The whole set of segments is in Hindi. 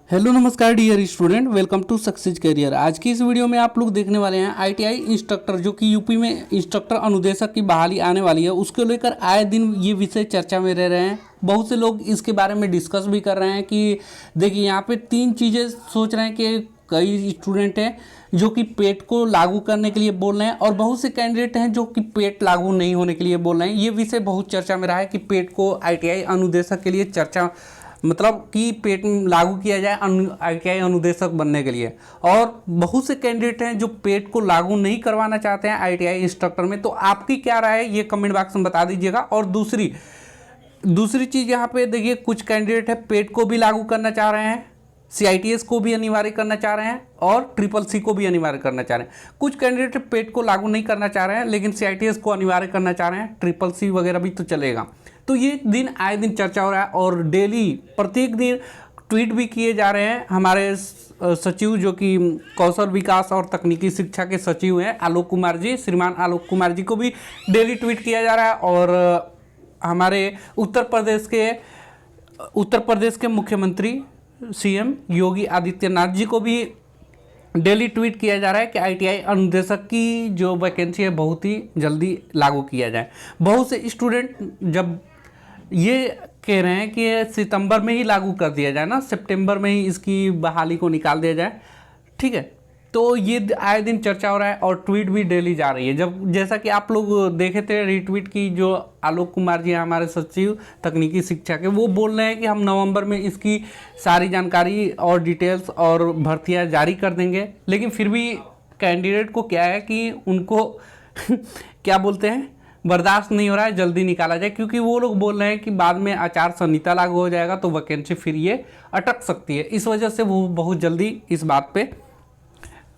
हेलो नमस्कार dear student, welcome to Success Career. आज की इस वीडियो में आप लोग देखने वाले हैं आईटीआई इंस्ट्रक्टर जो कि यूपी में इंस्ट्रक्टर अनुदेशक की बहाली आने वाली है, उसको लेकर आए दिन ये विषय चर्चा में रह रहे हैं। बहुत से लोग इसके बारे में डिस्कस भी कर रहे हैं कि देखिए यहाँ पे तीन चीज़ें सोच रहे हैं कि कई स्टूडेंट हैं जो कि पेट को लागू करने के लिए बोल रहे हैं और बहुत से कैंडिडेट हैं जो कि पेट लागू नहीं होने के लिए बोल रहे हैं। ये विषय बहुत चर्चा में रहा है कि पेट को आईटीआई अनुदेशक के लिए चर्चा मतलब कि पेट लागू किया जाए आईटीआई अनुदेशक बनने के लिए। और बहुत से कैंडिडेट हैं जो पेट को लागू नहीं करवाना चाहते हैं आईटीआई इंस्ट्रक्टर में। तो आपकी क्या राय है ये कमेंट बॉक्स में बता दीजिएगा। और दूसरी चीज़ यहाँ पे देखिए, कुछ कैंडिडेट है पेट को भी लागू करना चाह रहे हैं, सीआईटीएस को भी अनिवार्य करना चाह रहे हैं और ट्रिपल सी को भी अनिवार्य करना चाह रहे हैं। कुछ कैंडिडेट पेट को लागू नहीं करना चाह रहे हैं लेकिन सीआईटीएस को अनिवार्य करना चाह रहे हैं, ट्रिपल सी वगैरह भी तो चलेगा। तो ये दिन आए दिन चर्चा हो रहा है और डेली प्रत्येक दिन ट्वीट भी किए जा रहे हैं। हमारे सचिव जो कि कौशल विकास और तकनीकी शिक्षा के सचिव हैं आलोक कुमार जी, श्रीमान आलोक कुमार जी को भी डेली ट्वीट किया जा रहा है। और हमारे उत्तर प्रदेश के मुख्यमंत्री सीएम योगी आदित्यनाथ जी को भी डेली ट्वीट किया जा रहा है कि आईटीआई अनुदेशक की जो वैकेंसी है बहुत ही जल्दी लागू किया जाए। बहुत से स्टूडेंट जब ये कह रहे हैं कि सितंबर में ही लागू कर दिया जाए ना, सितंबर में ही इसकी बहाली को निकाल दिया जाए, ठीक है। तो ये आए दिन चर्चा हो रहा है और ट्वीट भी डेली जा रही है। जब जैसा कि आप लोग देखे थे रीट्वीट की, जो आलोक कुमार जी हमारे सचिव तकनीकी शिक्षा के, वो बोल रहे हैं कि हम नवंबर में इसकी सारी जानकारी और डिटेल्स और भर्तियां जारी कर देंगे। लेकिन फिर भी कैंडिडेट को क्या है कि उनको क्या बोलते हैं, बर्दाश्त नहीं हो रहा है, जल्दी निकाला जाए। क्योंकि वो लोग बोल रहे हैं कि बाद में आचार संहिता लागू हो जाएगा तो वैकेंसी फिर ये अटक सकती है। इस वजह से वो बहुत जल्दी इस बात पे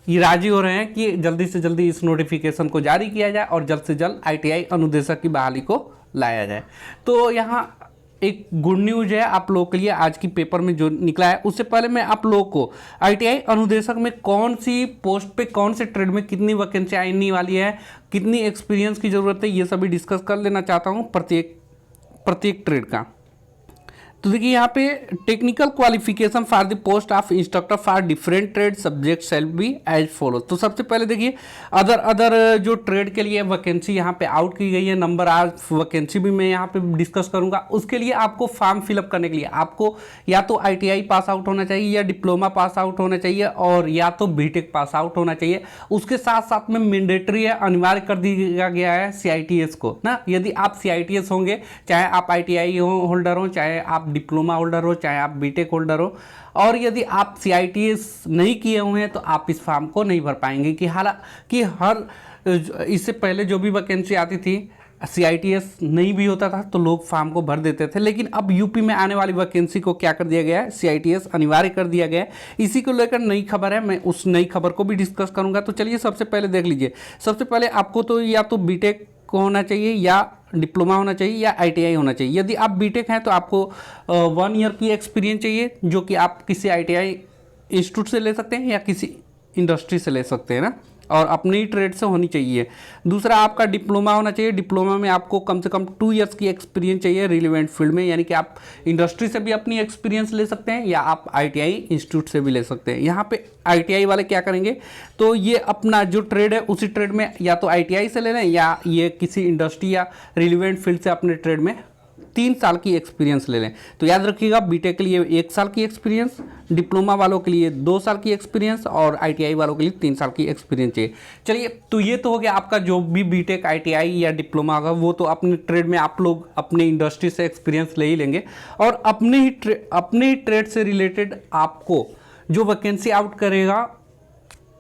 ये राजी हो रहे हैं कि जल्दी से जल्दी इस नोटिफिकेशन को जारी किया जाए और जल्द से जल्द आईटीआई अनुदेशक की बहाली को लाया जाए। तो यहाँ एक गुड न्यूज़ है आप लोगों के लिए, आज की पेपर में जो निकला है। उससे पहले मैं आप लोगों को आईटीआई अनुदेशक में कौन सी पोस्ट पे कौन से ट्रेड में कितनी वैकेंसी आने वाली है, कितनी एक्सपीरियंस की ज़रूरत है, ये सभी डिस्कस कर लेना चाहता हूँ प्रत्येक ट्रेड का। तो देखिए यहाँ पे technical qualification for the post of instructor for different trade subject shall be as follow. तो सबसे पहले देखिए अदर जो ट्रेड के लिए वैकेंसी यहाँ पे आउट की गई है, नंबर ऑफ वैकेंसी भी मैं यहाँ पे डिस्कस करूँगा। उसके लिए आपको फॉर्म फिलअप करने के लिए आपको या तो आईटीआई पास आउट होना चाहिए या डिप्लोमा पास आउट होना चाहिए और या तो बीटेक पास आउट होना चाहिए। उसके साथ साथ में मैंडेटरी है, अनिवार्य कर दिया गया है सीआईटीएस को ना। यदि आप सीआईटीएस होंगे, चाहे आप आईटीआई होल्डर हो, चाहे आप डिप्लोमा होल्डर हो, चाहे आप बीटेक होल्डर हो, और यदि आप सीआईटीएस नहीं किए हुए हैं तो आप इस फॉर्म को नहीं भर पाएंगे। कि हालांकि इससे पहले जो भी वैकेंसी आती थी सीआईटीएस नहीं भी होता था तो लोग फॉर्म को भर देते थे। लेकिन अब यूपी में आने वाली वैकेंसी को क्या कर दिया गया है, सीआईटीएस अनिवार्य कर दिया गया है। इसी को लेकर नई खबर है, मैं उस नई खबर को भी डिस्कस करूंगा। तो चलिए सबसे पहले देख लीजिए। सबसे पहले आपको तो या तो बीटेक को होना चाहिए या डिप्लोमा होना चाहिए या आईटीआई होना चाहिए। यदि आप बीटेक हैं तो आपको 1 ईयर की एक्सपीरियंस चाहिए, जो कि आप किसी आईटीआई इंस्टीट्यूट से ले सकते हैं या किसी इंडस्ट्री से ले सकते हैं ना, और अपने ही ट्रेड से होनी चाहिए। दूसरा आपका डिप्लोमा होना चाहिए। डिप्लोमा में आपको कम से कम 2 ईयर्स की एक्सपीरियंस चाहिए रिलेवेंट फील्ड में, यानी कि आप इंडस्ट्री से भी अपनी एक्सपीरियंस ले सकते हैं या आप आईटीआई इंस्टीट्यूट से भी ले सकते हैं। यहाँ पे आईटीआई वाले क्या करेंगे, तो ये अपना जो ट्रेड है उसी ट्रेड में या तो आईटीआई से ले लें या ये किसी इंडस्ट्री या रिलेवेंट फील्ड से अपने ट्रेड में 3 साल की एक्सपीरियंस ले लें। तो याद रखिएगा, बीटेक के लिए 1 साल की एक्सपीरियंस, डिप्लोमा वालों के लिए 2 साल की एक्सपीरियंस और आईटीआई वालों के लिए 3 साल की एक्सपीरियंस चाहिए। चलिए, तो ये तो हो गया आपका जो भी बीटेक आईटीआई या डिप्लोमा होगा, वो तो अपने ट्रेड में आप लोग अपने इंडस्ट्री से एक्सपीरियंस ले ही लेंगे। और अपने ही ट्रेड से रिलेटेड आपको जो वैकेंसी आउट करेगा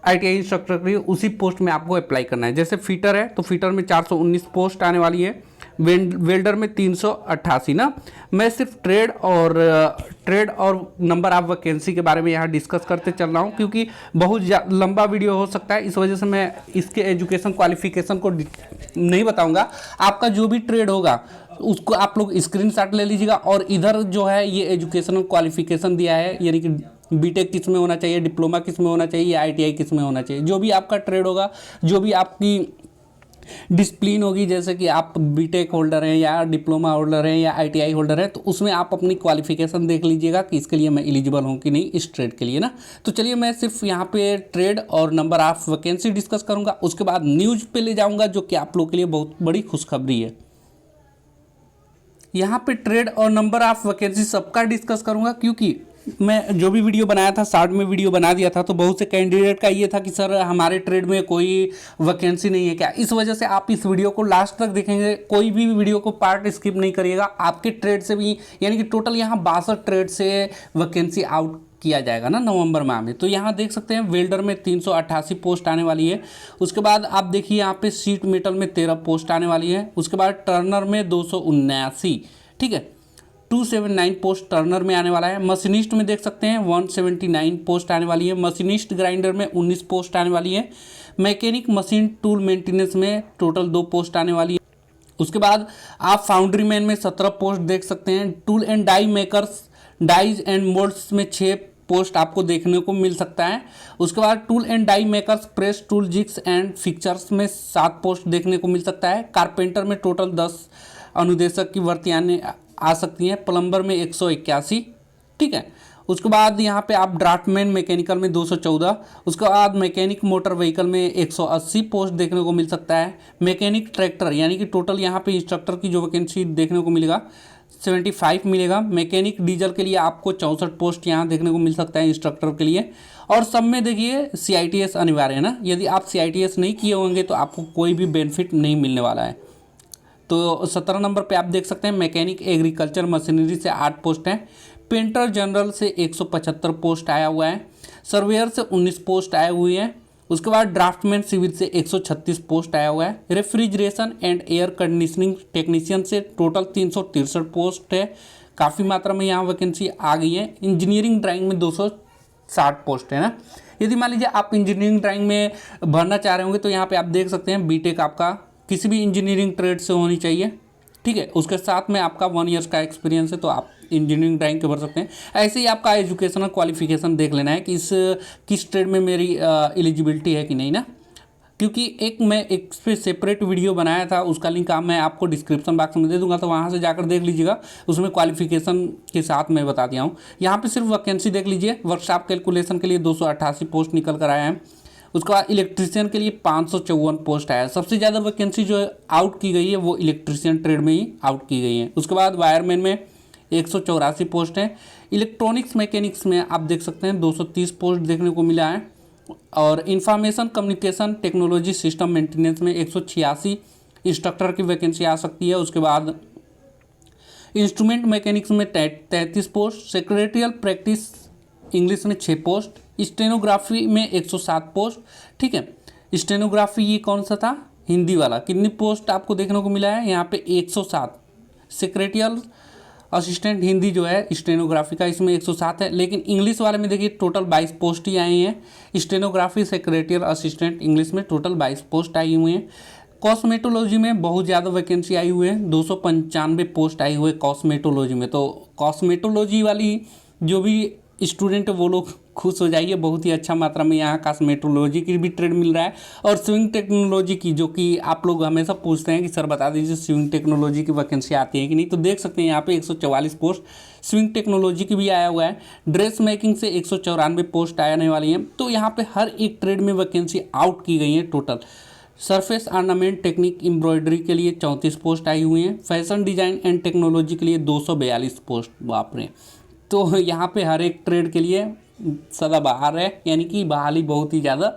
आईटीआई इंस्ट्रक्टर के लिए, उसी पोस्ट में आपको अप्लाई करना है। जैसे फीटर है तो फीटर में 419 पोस्ट आने वाली है, वेल्डर में 388 ना। मैं सिर्फ ट्रेड और नंबर ऑफ वैकेंसी के बारे में यहाँ डिस्कस करते चल रहा हूँ, क्योंकि बहुत लंबा वीडियो हो सकता है। इस वजह से मैं इसके एजुकेशन क्वालिफिकेशन को नहीं बताऊँगा। आपका जो भी ट्रेड होगा उसको आप लोग स्क्रीनशॉट ले लीजिएगा और इधर जो है ये एजुकेशनल क्वालिफिकेशन दिया है, यानी कि बीटेक किस में होना चाहिए, डिप्लोमा किस में होना चाहिए या आईटीआई किस में होना चाहिए। जो भी आपका ट्रेड होगा, जो भी आपकी डिसिप्लिन होगी, जैसे कि आप बीटेक होल्डर हैं या डिप्लोमा होल्डर हैं या आईटीआई होल्डर हैं, तो उसमें आप अपनी क्वालिफिकेशन देख लीजिएगा कि इसके लिए मैं एलिजिबल हूँ कि नहीं इस ट्रेड के लिए ना। तो चलिए मैं सिर्फ यहाँ पे ट्रेड और नंबर ऑफ वैकेंसी डिस्कस करूँगा, उसके बाद न्यूज़ पे ले जाऊँगा जो कि आप लोग के लिए बहुत बड़ी खुशखबरी है। यहाँ पे ट्रेड और नंबर ऑफ वैकेंसी सबका डिस्कस करूँगा, क्योंकि मैं जो भी वीडियो बनाया था शॉर्ट में वीडियो बना दिया था, तो बहुत से कैंडिडेट का ये था कि सर हमारे ट्रेड में कोई वैकेंसी नहीं है क्या। इस वजह से आप इस वीडियो को लास्ट तक देखेंगे, कोई भी वीडियो को पार्ट स्किप नहीं करिएगा। आपके ट्रेड से भी, यानी कि टोटल यहाँ 62 ट्रेड से वैकेंसी आउट किया जाएगा ना नवंबर माह में। तो यहाँ देख सकते हैं वेल्डर में 388 पोस्ट आने वाली है। उसके बाद आप देखिए यहाँ पे शीट मेटल में 13 पोस्ट आने वाली है। उसके बाद टर्नर में 279, ठीक है, 279 पोस्ट टर्नर में आने वाला है। मशीनिस्ट में देख सकते हैं 179 पोस्ट आने वाली है। मशीनिस्ट ग्राइंडर में 19 पोस्ट आने वाली है। मैकेनिक मशीन टूल मेंटेनेंस में टोटल 2 पोस्ट आने वाली है। उसके बाद आप फाउंड्री मैन में 17 पोस्ट देख सकते हैं। Tool and die makers dies and moulds में 6 पोस्ट आपको देखने को मिल सकता है। उसके बाद tool and die makers press tool jigs and fixtures में 7 पोस्ट देखने को मिल सकता है। कारपेंटर में टोटल 10 अनुदेशक की भर्तियाँ आ सकती हैं। प्लम्बर में 181, ठीक है। उसके बाद यहाँ पे आप ड्राफ्टमैन मैकेनिकल में 214। उसके बाद मैकेनिक मोटर व्हीकल में 180 पोस्ट देखने को मिल सकता है। मैकेनिक ट्रैक्टर यानी कि टोटल यहाँ पे इंस्ट्रक्टर की जो वैकेंसी देखने को मिलेगा 75 मिलेगा। मैकेनिक डीजल के लिए आपको 64 पोस्ट यहाँ देखने को मिल सकता है इंस्ट्रक्टर के लिए। और सब में देखिए CITS अनिवार्य है ना, यदि आप CITS नहीं किए होंगे तो आपको कोई भी बेनिफिट नहीं मिलने वाला है। तो 17 नंबर पे आप देख सकते हैं मैकेनिक एग्रीकल्चर मशीनरी से 8 पोस्ट हैं। पेंटर जनरल से 175 पोस्ट आया हुआ है। सर्वेयर से 19 पोस्ट आए हुए हैं। उसके बाद ड्राफ्टमैन सिविल से 136 पोस्ट आया हुआ है। Refrigeration and air conditioning technician से टोटल 363 पोस्ट है। काफ़ी मात्रा में यहाँ वैकेंसी आ गई है। इंजीनियरिंग ड्राइंग में 260 पोस्ट है ना। यदि मान लीजिए आप इंजीनियरिंग ड्राइंग में भरना चाह रहे होंगे तो यहाँ पे आप देख सकते हैं बीटेक आपका किसी भी इंजीनियरिंग ट्रेड से होनी चाहिए, ठीक है। उसके साथ में आपका 1 ईयर्स का एक्सपीरियंस है तो आप इंजीनियरिंग ड्राइंग के भर सकते हैं। ऐसे ही आपका एजुकेशनल क्वालिफिकेशन देख लेना है कि किस ट्रेड में मेरी एलिजिबिलिटी है कि नहीं ना, क्योंकि मैं एक पे सेपरेट वीडियो बनाया था, उसका लिंक मैं आपको डिस्क्रिप्शन बॉक्स में दे दूंगा, तो वहाँ से जाकर देख लीजिएगा। उसमें क्वालिफिकेशन के साथ मैं बता दिया हूँ। यहाँ पे सिर्फ वैकेंसी देख लीजिए। वर्कशॉप कैलकुलेशन के लिए 288 पोस्ट निकल कर आया है। उसके बाद इलेक्ट्रीशियन के लिए 554 पोस्ट आया है। सबसे ज़्यादा वैकेंसी जो आउट की गई है वो इलेक्ट्रीशियन ट्रेड में ही आउट की गई है। उसके बाद वायरमैन में 184 पोस्ट हैं। इलेक्ट्रॉनिक्स मैकेनिक्स में आप देख सकते हैं 230 पोस्ट देखने को मिला है। और information communication technology system maintenance में 186 इंस्ट्रक्टर की वैकेंसी आ सकती है। उसके बाद इंस्ट्रूमेंट मैकेनिक्स में 33 पोस्ट। सेक्रेटरियल प्रैक्टिस इंग्लिश में 6 पोस्ट। स्टेनोग्राफी में 107 पोस्ट, ठीक है। स्टेनोग्राफी ये कौन सा था, हिंदी वाला। कितनी पोस्ट आपको देखने को मिला है यहाँ पे 107। सेक्रेटरियल असिस्टेंट हिंदी जो है स्टेनोग्राफी का, इसमें 107 है। लेकिन इंग्लिश वाले में देखिए टोटल 22 पोस्ट ही आई हैं। स्टेनोग्राफी सेक्रेटरियल असिस्टेंट इंग्लिश में टोटल 22 पोस्ट आई हुई हैं। कॉस्मेटोलॉजी में बहुत ज़्यादा वैकेंसी आई हुई है, 295 पोस्ट आई हुए कॉस्मेटोलॉजी में। तो कॉस्मेटोलॉजी वाली जो भी स्टूडेंट वो लोग खुश हो जाइए, बहुत ही अच्छा मात्रा में यहाँ कॉस्मेटोलॉजी की भी ट्रेड मिल रहा है। और स्विंग टेक्नोलॉजी की, जो कि आप लोग हमेशा पूछते हैं कि सर बता दीजिए स्विंग टेक्नोलॉजी की वैकेंसी आती है कि नहीं, तो देख सकते हैं यहाँ पे 144 पोस्ट स्विंग टेक्नोलॉजी की भी आया हुआ है। ड्रेस मेकिंग से 194 पोस्ट आने वाली हैं। तो यहाँ पे हर एक ट्रेड में वैकेंसी आउट की गई है total. Surface ornament technique embroidery के लिए 34 पोस्ट आई हुई हैं। फैशन डिजाइन एंड टेक्नोलॉजी के लिए 242 पोस्ट, बाप रे। तो यहाँ पे हर एक ट्रेड के लिए सदाबहार है, यानी कि बहाली बहुत ही ज़्यादा,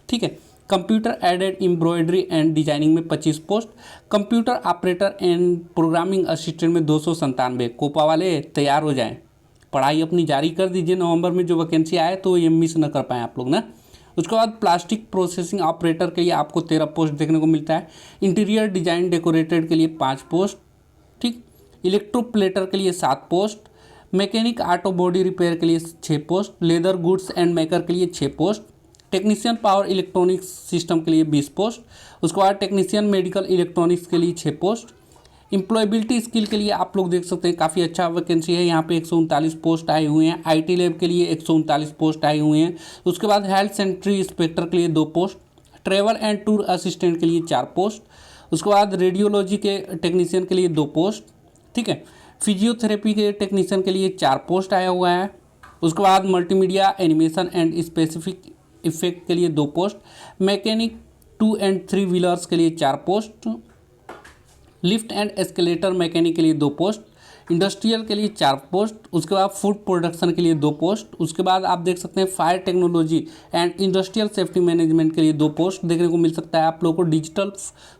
ठीक है। Computer aided embroidery and designing में 25 post. Computer operator and programming assistant में 297। कोपा वाले तैयार हो जाएं, पढ़ाई अपनी जारी कर दीजिए। नवंबर में जो वैकेंसी आए तो ये मिस न कर पाएँ आप लोग ना। उसके बाद प्लास्टिक प्रोसेसिंग ऑपरेटर के लिए आपको 13 पोस्ट देखने को मिलता है। इंटीरियर डिजाइन डेकोरेटेड के लिए 5 पोस्ट, ठीक। इलेक्ट्रोप्लेटर के लिए 7 post. Mechanic auto body repair के लिए 6 post. Leather goods and maker के लिए 6 post. Technician power electronics system के लिए 20 पोस्ट। उसके बाद टेक्नीशियन मेडिकल इलेक्ट्रॉनिक्स के लिए 6 पोस्ट। एम्प्लॉयबिलिटी स्किल के लिए आप लोग देख सकते हैं काफ़ी अच्छा वैकेंसी है। यहाँ पे 139 पोस्ट आए हुए हैं। IT लैब के लिए 139 पोस्ट आए हुए हैं। उसके बाद हेल्थ सेंट्री इंस्पेक्टर के लिए 2 post. Travel and tour assistant के लिए 4 पोस्ट, उसके बाद रेडियोलॉजी के टेक्नीशियन के लिए 2 पोस्ट, ठीक है। फिजियोथेरेपी के टेक्नीशियन के लिए 4 पोस्ट आया हुआ है। उसके बाद multimedia animation and specific effect के लिए 2 पोस्ट, मैकेनिक 2 एंड 3 व्हीलर्स के लिए 4 post, lift and escalator mechanic के लिए 2 पोस्ट, इंडस्ट्रियल के लिए 4 पोस्ट, उसके बाद फूड प्रोडक्शन के लिए 2 पोस्ट, उसके बाद आप देख सकते हैं fire technology and industrial safety management के लिए 2 पोस्ट देखने को मिल सकता है आप लोगों को, डिजिटल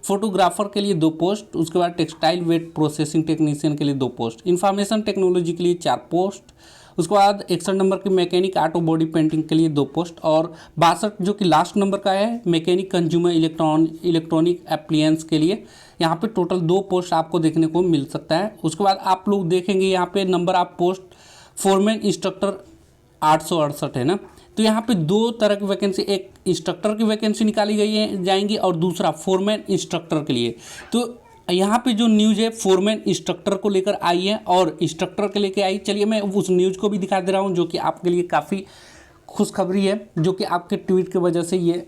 फोटोग्राफर के लिए 2 पोस्ट, उसके बाद टेक्सटाइल वेट प्रोसेसिंग टेक्नीशियन के लिए 2 पोस्ट, इंफॉर्मेशन टेक्नोलॉजी के लिए 4 पोस्ट, उसके बाद 61 नंबर की मैकेनिक ऑटो बॉडी पेंटिंग के लिए 2 पोस्ट, और 62 जो कि लास्ट नंबर का है मैकेनिक कंज्यूमर इलेक्ट्रॉनिक एप्लियंस के लिए यहाँ पे टोटल 2 पोस्ट आपको देखने को मिल सकता है। उसके बाद आप लोग देखेंगे यहाँ पे number of post foreman instructor 868 है ना, तो यहाँ पे 2 तरह की वैकेंसी, एक इंस्ट्रक्टर की वैकेंसी निकाली गई है जाएंगी और दूसरा फोरमैन इंस्ट्रक्टर के लिए। तो यहाँ पे जो न्यूज़ है फोरमैन इंस्ट्रक्टर को लेकर आई है और इंस्ट्रक्टर के लेकर आई। चलिए मैं उस न्यूज़ को भी दिखा दे रहा हूँ जो कि आपके लिए काफ़ी खुशखबरी है, जो कि आपके ट्वीट की वजह से ये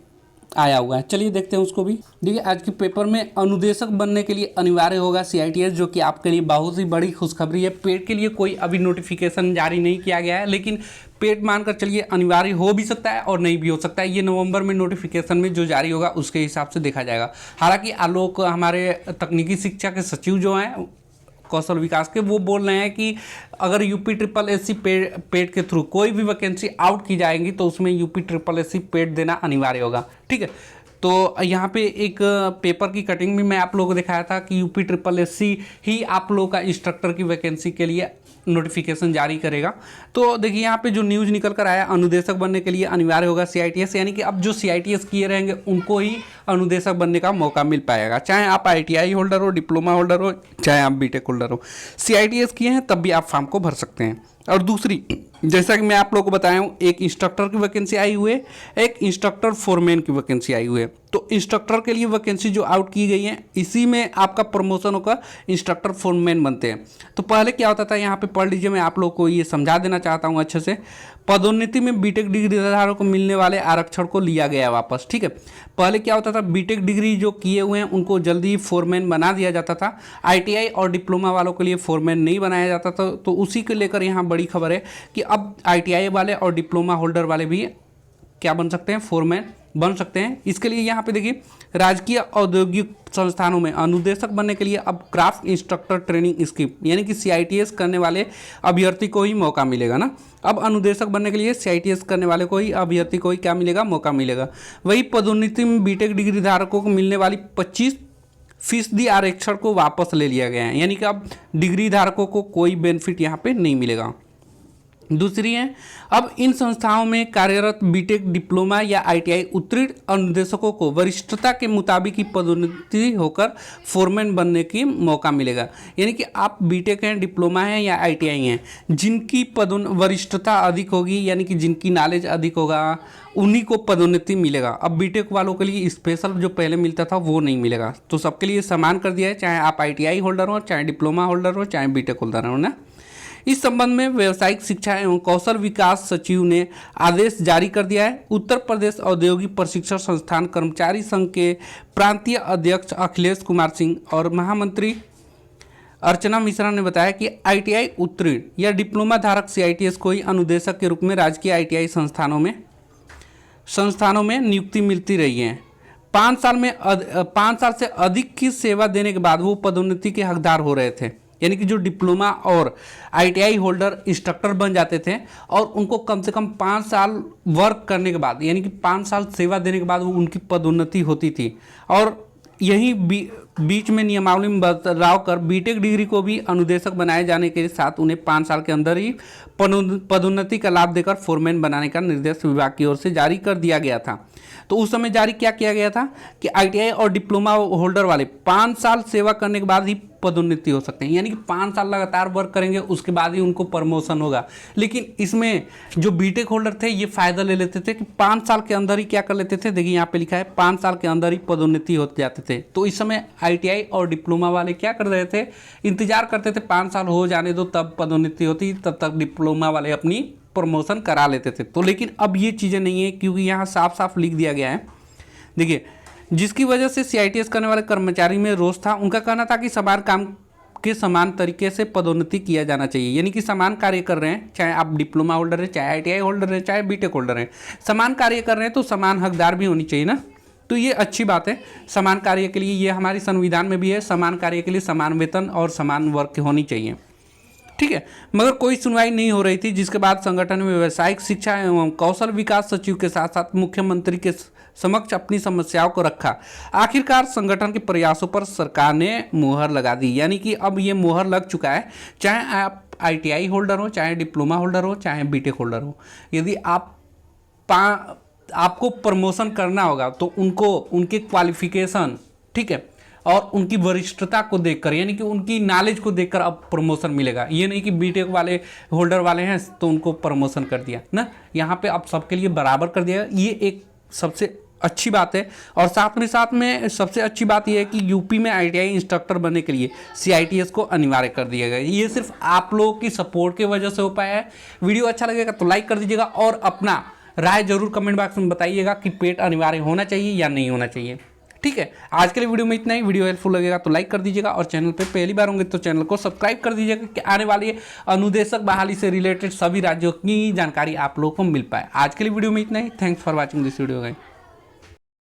आया हुआ है। चलिए देखते हैं उसको भी। देखिए आज के पेपर में अनुदेशक बनने के लिए अनिवार्य होगा CITS, जो कि आपके लिए बहुत ही बड़ी खुशखबरी है। पेड के लिए कोई अभी नोटिफिकेशन जारी नहीं किया गया है, लेकिन पेड मानकर चलिए अनिवार्य हो भी सकता है और नहीं भी हो सकता है। ये नवंबर में नोटिफिकेशन में जो जारी होगा उसके हिसाब से देखा जाएगा। हालांकि आलोक हमारे तकनीकी शिक्षा के सचिव जो हैं कौशल विकास के, वो बोल रहे हैं कि अगर UPSSC पेड के थ्रू कोई भी वैकेंसी आउट की जाएंगी तो उसमें UPSSC पेड देना अनिवार्य होगा, ठीक है। तो यहाँ पे एक पेपर की कटिंग भी मैं आप लोगों को दिखाया था कि UPSSC ही आप लोगों का इंस्ट्रक्टर की वैकेंसी के लिए नोटिफिकेशन जारी करेगा। तो देखिए यहाँ पे जो न्यूज़ निकल कर आया, अनुदेशक बनने के लिए अनिवार्य होगा CITS, यानी कि अब जो CITS किए रहेंगे उनको ही अनुदेशक बनने का मौका मिल पाएगा, चाहे आप ITI होल्डर हो, डिप्लोमा होल्डर हो, चाहे आप BTech होल्डर हो। CITS किए हैं तब भी आप फॉर्म को भर सकते हैं। और दूसरी, जैसा कि मैं आप लोगों को बताया हूँ, एक इंस्ट्रक्टर की वैकेंसी आई हुई है, एक इंस्ट्रक्टर फोरमैन की वैकेंसी आई हुई है। तो इंस्ट्रक्टर के लिए वैकेंसी जो आउट की गई है, इसी में आपका प्रमोशन होकर इंस्ट्रक्टर फोरमैन बनते हैं। तो पहले क्या होता था, यहाँ पे पढ़ लीजिए, मैं आप लोग को ये समझा देना चाहता हूँ अच्छे से। पदोन्नति में BTech डिग्री धारकों को मिलने वाले आरक्षण को लिया गया वापस, ठीक है। पहले क्या होता था, BTech डिग्री जो किए हुए हैं उनको जल्दी फोरमैन बना दिया जाता था, ITI और डिप्लोमा वालों के लिए फोरमैन नहीं बनाया जाता था। तो उसी को लेकर यहाँ बड़ी खबर है कि अब ITI वाले और डिप्लोमा होल्डर वाले भी क्या बन सकते हैं, फोरमैन बन सकते हैं। इसके लिए यहाँ पे देखिए, राजकीय औद्योगिक संस्थानों में अनुदेशक बनने के लिए अब क्राफ्ट इंस्ट्रक्टर ट्रेनिंग स्कीम, यानी कि CITS करने वाले अभ्यर्थी को ही मौका मिलेगा ना। अब अनुदेशक बनने के लिए CITS करने वाले को ही, अभ्यर्थी को ही क्या मिलेगा, मौका मिलेगा। वही पदोन्नति में BTech डिग्री धारकों को मिलने वाली 25% आरक्षण को वापस ले लिया गया है, यानी कि अब डिग्री धारकों को कोई बेनिफिट यहाँ पे नहीं मिलेगा। दूसरी है, अब इन संस्थाओं में कार्यरत BTech डिप्लोमा या ITI उत्तीर्ण अनुदेशकों को वरिष्ठता के मुताबिक ही पदोन्नति होकर फोरमैन बनने की मौका मिलेगा। यानी कि आप BTech हैं, डिप्लोमा हैं या ITI हैं, जिनकी वरिष्ठता अधिक होगी, यानी कि जिनकी नॉलेज अधिक होगा, उन्हीं को पदोन्नति मिलेगा। अब BTech वालों के लिए स्पेशल जो पहले मिलता था वो नहीं मिलेगा। तो सबके लिए समान कर दिया है, चाहे आप ITI होल्डर हो, चाहे डिप्लोमा होल्डर हो, चाहे BTech होल्डर हो ना। इस संबंध में व्यवसायिक शिक्षा एवं कौशल विकास सचिव ने आदेश जारी कर दिया है। उत्तर प्रदेश औद्योगिक प्रशिक्षण संस्थान कर्मचारी संघ के प्रांतीय अध्यक्ष अखिलेश कुमार सिंह और महामंत्री अर्चना मिश्रा ने बताया कि ITI उत्तीर्ण या डिप्लोमा धारक CITS को ही अनुदेशक के रूप में राजकीय ITI संस्थानों में नियुक्ति मिलती रही है। 5 साल से अधिक की सेवा देने के बाद वो पदोन्नति के हकदार हो रहे थे, यानी कि जो डिप्लोमा और ITI होल्डर इंस्ट्रक्टर बन जाते थे और उनको कम से कम 5 साल वर्क करने के बाद, यानी कि 5 साल सेवा देने के बाद वो उनकी पदोन्नति होती थी। और यही बीच में नियमावली में बदलाव कर BTech डिग्री को भी अनुदेशक बनाए जाने के साथ उन्हें 5 साल के अंदर ही पदोन्नति का लाभ देकर फोरमैन बनाने का निर्देश विभाग की ओर से जारी कर दिया गया था। तो उस समय जारी क्या किया गया था कि ITI और डिप्लोमा होल्डर वाले 5 साल सेवा करने के बाद ही पदोन्नति हो सकते हैं, यानी कि 5 साल लगातार वर्क करेंगे उसके बाद ही उनको प्रमोशन होगा। लेकिन इसमें जो BTech होल्डर थे ये फायदा ले लेते थे कि 5 साल के अंदर ही क्या कर लेते थे, देखिए यहाँ पे लिखा है 5 साल के अंदर ही पदोन्नति हो जाते थे। तो इस समय ITI और डिप्लोमा वाले क्या कर रहे थे, इंतजार करते थे 5 साल हो जाने दो तब पदोन्नति होती, तब तक डिप्लोमा वाले अपनी प्रमोशन करा लेते थे। तो लेकिन अब ये चीज़ें नहीं है, क्योंकि यहाँ साफ साफ लिख दिया गया है देखिए, जिसकी वजह से सीआईटीएस करने वाले कर्मचारी में रोष था। उनका कहना था कि समान काम के समान तरीके से पदोन्नति किया जाना चाहिए, यानी कि समान कार्य कर रहे हैं, चाहे आप डिप्लोमा होल्डर हैं, चाहे आईटीआई होल्डर हैं, चाहे बीटेक होल्डर हैं, समान कार्य कर रहे हैं तो समान हकदार भी होनी चाहिए ना। तो ये अच्छी बात है, समान कार्य के लिए, ये हमारी संविधान में भी है, समान कार्य के लिए समान वेतन और समान वर्क होनी चाहिए, ठीक है। मगर कोई सुनवाई नहीं हो रही थी, जिसके बाद संगठन में व्यावसायिक शिक्षा एवं कौशल विकास सचिव के साथ साथ मुख्यमंत्री के समक्ष अपनी समस्याओं को रखा। आखिरकार संगठन के प्रयासों पर सरकार ने मुहर लगा दी, यानी कि अब ये मुहर लग चुका है। चाहे आप आईटीआई होल्डर हो, चाहे डिप्लोमा होल्डर हो, चाहे बीटेक होल्डर हो, यदि आपको प्रमोशन करना होगा तो उनको उनके क्वालिफिकेशन, ठीक है, और उनकी वरिष्ठता को देखकर, यानी कि उनकी नॉलेज को देखकर अब प्रमोशन मिलेगा। ये नहीं कि बीटेक वाले होल्डर वाले हैं तो उनको प्रमोशन कर दिया ना, यहाँ पे अब सबके लिए बराबर कर दिया। ये एक सबसे अच्छी बात है। और साथ में सबसे अच्छी बात यह है कि यूपी में आईटीआई इंस्ट्रक्टर बनने के लिए सीआईटीएस को अनिवार्य कर दिया गया। ये सिर्फ आप लोगों की सपोर्ट की वजह से हो पाया है। वीडियो अच्छा लगेगा तो लाइक कर दीजिएगा और अपना राय जरूर कमेंट बॉक्स में बताइएगा कि पेट अनिवार्य होना चाहिए या नहीं होना चाहिए, ठीक है। आज के लिए वीडियो में इतना ही। वीडियो हेल्पफुल लगेगा तो लाइक कर दीजिएगा और चैनल पे पहली बार होंगे तो चैनल को सब्सक्राइब कर दीजिएगा कि आने वाली अनुदेशक बहाली से रिलेटेड सभी राज्यों की जानकारी आप लोगों को मिल पाए। आज के लिए वीडियो में इतना ही। Thanks for watching this video guys.